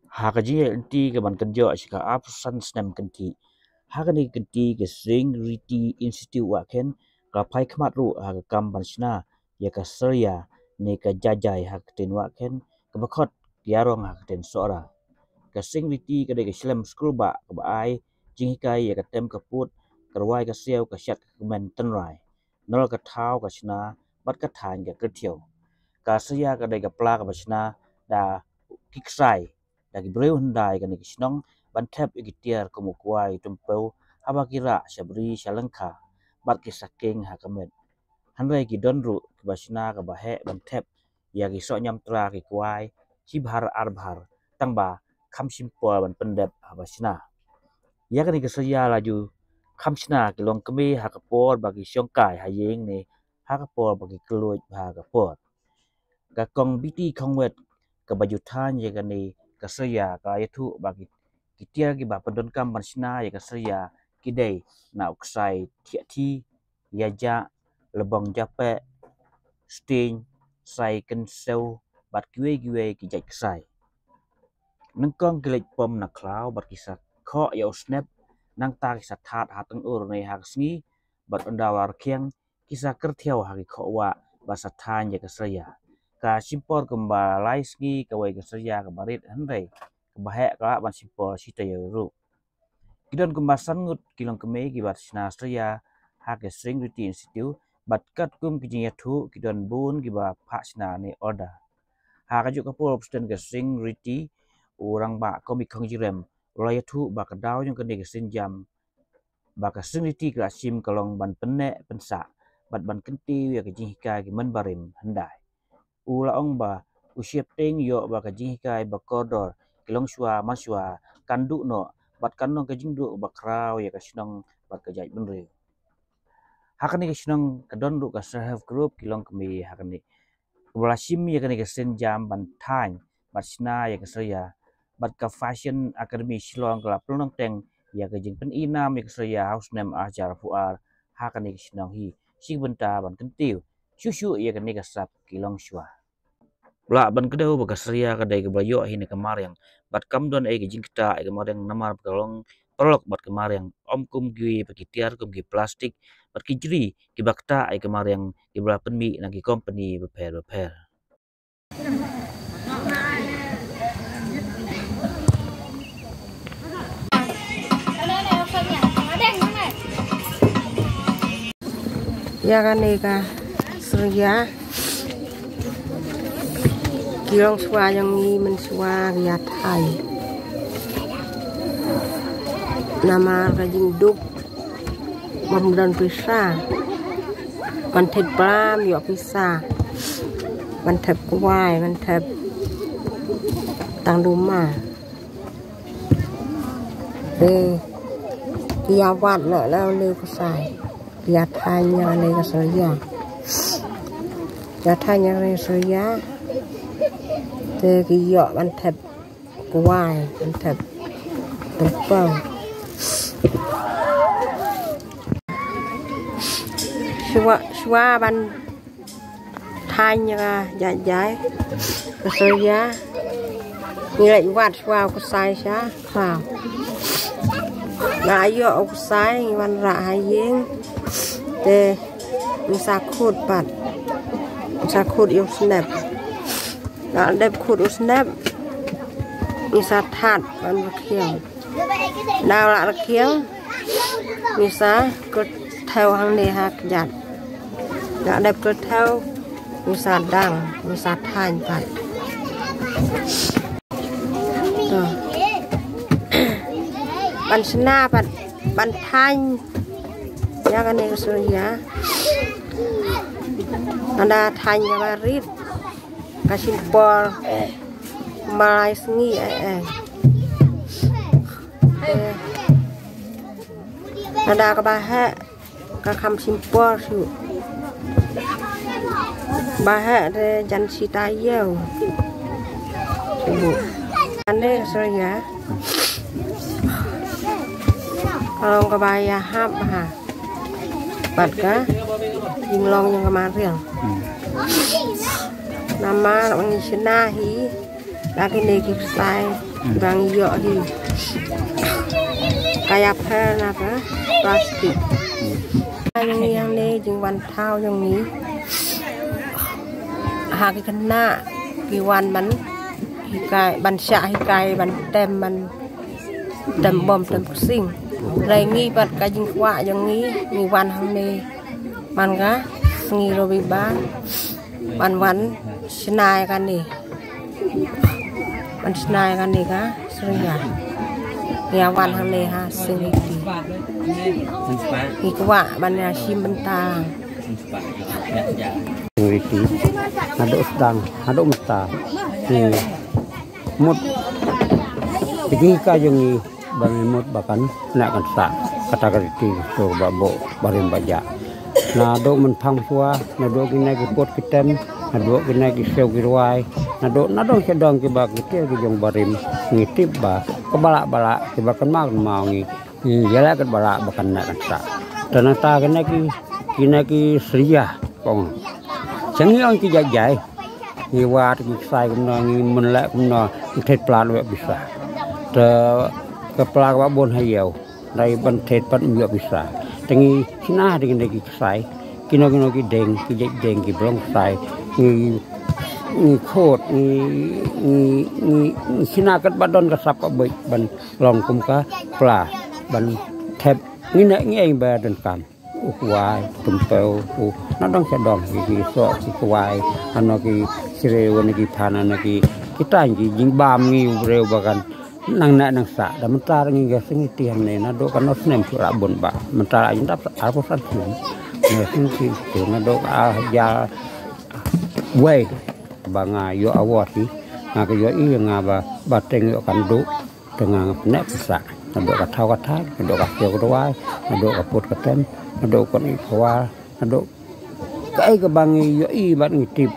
Hakaji enti ke ban kerja sika absen snem kenti. Hakani kenti ke sing riti institute waken ka pai khmat ru ha kam bansna ya ka serya ne ka jajai hak ten waken ke bakot yarong hak ten sora. Ka sing riti ka de ke slem school ba ka ai jing kai ya ka tem ka put kerwai ka siau ka shat ka men tenrai. Nol ka thau ka sna bat ka than ka kertiau. Ka serya ka de ka pla ka basna da kiksai lagi breu hendai kan ikisnong bantep ikitiar kumukwai tumpeu habakira sabri shalengka bat kisaking hakamet handai ki donru kibasna ka bahe bantep ya ki so nyam tra ki kwai cibhar arbhar tangba kham simpol ban pendep habasna ya kan ikisya laju khamsna ki long kemi hakapor bagi syongkai hayeng ne hakapor bagi keluj hakapor ka kong biti khongwet ka bajutan ya kan kasaya ka itu bagi kitia ki ba pendon kam bansna ya kasaya kidai na uksai tiati yaja lebong jape sting sai kenseu bat kiwe ki jai ksai nengkong gelek pom na klau bat kisah kho ya snap nang ta kisah that hateng ur nei hak sngi bat ondawar kiang kisah kertiau haki kho wa basa than ya kasaya ka simpor kemba lai sngi ka wai kasaya ka barit handai bahaya ka ban simpol sita ru kidon kembasan ngut kilong keme ki bat sna straya ha ke sing riti institute bat kat kum ki jing thu kidon bun ki ba pha sna ne order ha ka ju ka pol obsten ke sing riti urang ba ko mi khong jirem raya thu ba ka daw jong ke ne ke sin jam ba ka sing riti ka sim kalong ban penne pensa bat ban kenti ya ke jing ka ki man barim handai ula ong ba usiap teng yo ba ka jing ka ba kodor kilong shua maswa kandu no bat kanong ke jingdu bakrau ya kasnong bat ka jai benre hakani kasnong kadon du ka self group kilong kemi hakani walasim ya kani kasen jam ban thain bat sna ya kasaya bat ka fashion academy shillong ka plonong teng ya ka jing pen inam ya kasaya house name ajar fuar hakani kasnong hi sigbenta ban kentiu shushu ya kani kasap kilong shua la ban kedau ba kasria kadai ke bayo hi ne kamar yang bat kam don ai ke jingkta ai kamar yang namar kalong prolog bat kamar yang om kum gi pakitiar kum gi plastik bat kijri ki bakta ai kamar yang ki bra penmi na ki company beper ya kan eka serya kilong swa yang ni menswa ya thai nama rajin duk memdan pisa mantet pram yo pisa mantet kuai mantet tang rumah dia wat nak lalu kesai dia tanya le saya dia tanya le saya te kiyo ban thep kuai ban thep tupang shwa ban tanya jajai saya nilai wat shwa ku sai sha khao na yo ku sai ban ra hayeng te sa khut pat sa khut yo snap đã đẹp khut snap bisa that ban khiang đào lại khiang bisa cứ theo hàng này hạt giặt đã đẹp cứ theo bisa đằng bisa thành phật ban sna ban thành ya kan này surya ada thành ya barit kasih pol malai sengi ada kebahe ke kam simpol su bahe de jan sitayau ibu ane surya kalau kebaya hap ha batka jinglong yang kemarin nama mengisnahi lagi negi sai bang yo hi kayak apa plastik yang ini jeng wan thao yangนี้หากกันหน้ากี่วันมันกายบัญชาให้กายบันเต็มมันเต็มบอมเต็มสิ่งไรงี้ปัดกายยิงว่าอย่างนี้มีวันทางนี้มันก็งี้โรบิบ้านวันชนายกันนี่มันชนายกันนี่ก็สุริยาเนี่ยวันทางนี้ฮะสิ่งดีนี่ก็ว่าบรรยาชิมบรรตาRiti, ada sedang, ada mata. Ni mut, pergi kayu ni bagi mut bahkan nak kan sak kata riti so babo barim baja. Nado menpang sua, nado kena kipot kitem, nado kena kisau kirwai, nado sedang kibak kitel kijong barim ngitip bah kebalak kibakan mau ni jalan ke balak bahkan nak kan sak. Dan nata kena ki seria kong. Chẳng những cái dài như qua thì sai cũng nói mình lại cũng nói thịt plan vậy bisa, cái plan quá buồn hay nhiều, đây bên thịt bên nhiều bisa, tapi sina dengan cái sai, kino cái đèn cái belum sai, ni khốt ni sina cái badan cái sap cái bên lòng cũng cái pla bên thịt ni anh bà đơn cam. Ukwai, tumpel, nadang sedang ki sok ukwai, ano ki sirew ni ki panan ki kita jing bam ngi rew bakan nang nak nang sa da mentar ngi ga sing tiang ne nado kan nos nem sura bon ba mentar ajin dap apa san sing ne sing ki nado ya way banga yo awati nga ka yo i nga ba teng yo kan du dengan nek sa nado ka thau ka thai nado ka yo ka wai nado ka put ka tem nado kon i khwa nado kai ka bangi yo i bat ngitip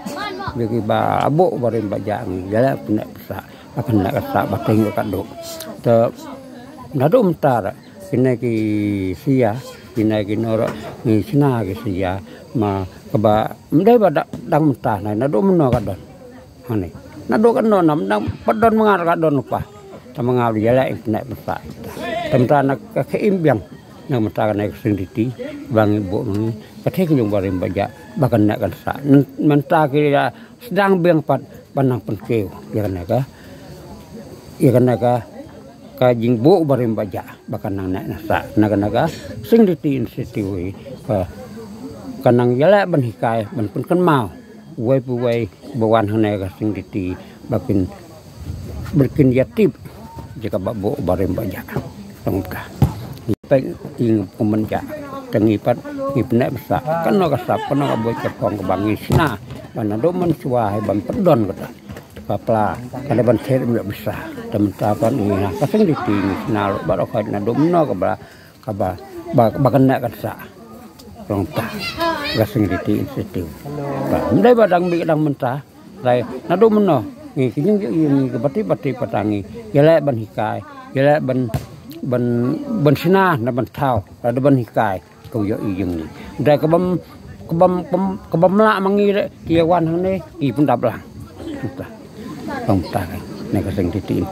bagi ba abo barim baja ngi jala nek sa akan nak sa bateng ka do te nado mentar kena ki sia kena ki noro ni sina ki sia ma ka ba mdai ba dang mentah nai nado meno ka don hani nado kan no nam dang padon mangar ka don pa ta mangaw jala nek sa temta nak ka keimbiang nang mentara naik sendiri bang ibu ni ketik yung barim baja bahkan nak kan sa mentara kira sedang biang pat panang penkeu ya kan ka jing bu barim baja bahkan nang nak sa naga sendiri institusi kanang jala ban hikai ban pun kan mau wai pu wai bawan hanai ka sendiri bakin berkin yatib jika babu barim baja tangka baik ing pemenja tengipat ngipnek besa kan no kasap kan no boy kepong ke bangisna mana do men suah ban pedon kata kapla kada ban ser mbek besa temtapan ina kasing diting na baro ka na do no ka ba kena kasa rongta kasing diting situ ba ndai badang bi dang mentah lai na do meno ngi kinyung ngi ke bati patangi yale ban hikai yale ban sina na ban thau ada ban hikai kau yo iyung ni dai kebam la mangi re kiawan hang ne i pun dablang ta tong ta ne ka sing titik